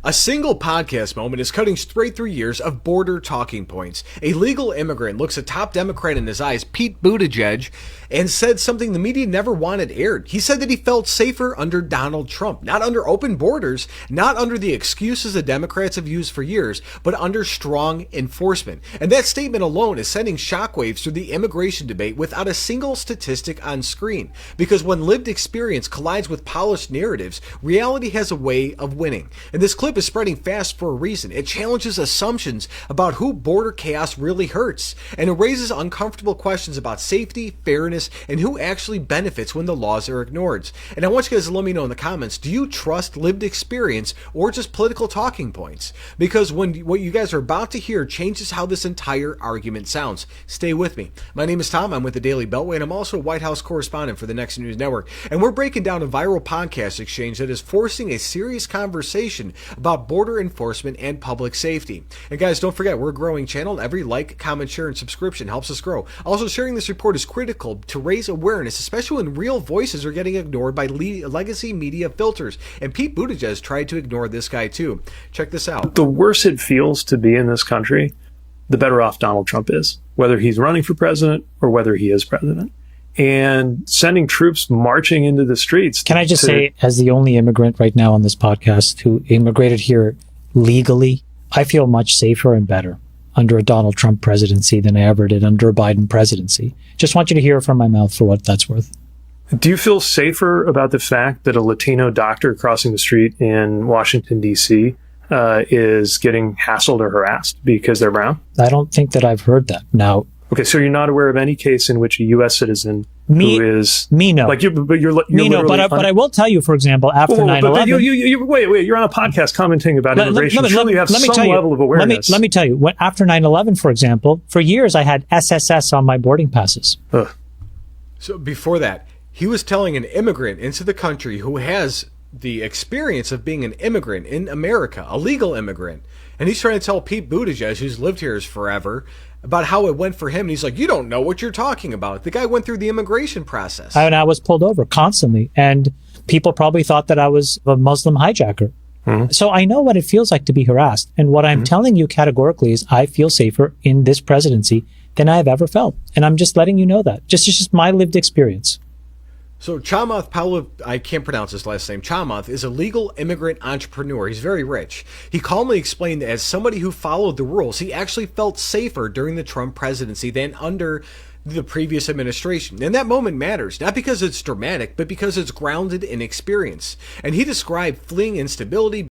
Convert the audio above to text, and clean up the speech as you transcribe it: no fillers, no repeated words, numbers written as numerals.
A single podcast moment is cutting straight through years of border talking points. A legal immigrant looks a top Democrat in his eyes, Pete Buttigieg, and said something the media never wanted aired. He said that he felt safer under Donald Trump, not under open borders, not under the excuses the Democrats have used for years, but under strong enforcement. And that statement alone is sending shockwaves through the immigration debate without a single statistic on screen. Because when lived experience collides with polished narratives, reality has a way of winning. And this clip is spreading fast for a reason. It challenges assumptions about who border chaos really hurts, and it raises uncomfortable questions about safety, fairness, and who actually benefits when the laws are ignored. And I want you guys to let me know in the comments, do you trust lived experience or just political talking points? Because what you guys are about to hear changes how this entire argument sounds. Stay with me. My name is Tom. I'm with the Daily Beltway, and I'm also a White House correspondent for the Next News Network. And we're breaking down a viral podcast exchange that is forcing a serious conversation about border enforcement and public safety. And guys, don't forget, we're a growing channel. Every like, comment, share, and subscription helps us grow. Also, sharing this report is critical to raise awareness, especially when real voices are getting ignored by legacy media filters. And Pete Buttigieg tried to ignore this guy too. Check this out. The worse it feels to be in this country, the better off Donald Trump is, whether he's running for president or whether he is president. And sending troops marching into the streets. Can I just say, as the only immigrant right now on this podcast who immigrated here legally, I feel much safer and better under a Donald Trump presidency than I ever did under a Biden presidency. Just want you to hear it from my mouth for what that's worth. Do you feel safer about the fact that a Latino doctor crossing the street in Washington, D.C. Is getting hassled or harassed because they're brown? I don't think that I've heard that. Now, okay, so you're not aware of any case in which a U.S. citizen who is... Me, no. Like you're but I will tell you, for example, after 9/11... Wait, you're on a podcast commenting about immigration. Surely you have some level of awareness. Let me tell you, after 9/11, for example, for years I had SSS on my boarding passes. So before that, he was telling an immigrant into the country who has the experience of being an immigrant in America, a legal immigrant, and he's trying to tell Pete Buttigieg, who's lived here forever, about how it went for him. And he's like, you don't know what you're talking about. The guy went through the immigration process. And I was pulled over constantly, and people probably thought that I was a Muslim hijacker. Mm-hmm. So I know what it feels like to be harassed. And what I'm telling you categorically is I feel safer in this presidency than I have ever felt. And I'm just letting you know that. It's just my lived experience. So Chamath Palihapitiya, I can't pronounce his last name, Chamath, is a legal immigrant entrepreneur. He's very rich. He calmly explained that as somebody who followed the rules, he actually felt safer during the Trump presidency than under the previous administration. And that moment matters, not because it's dramatic, but because it's grounded in experience. And he described fleeing instability,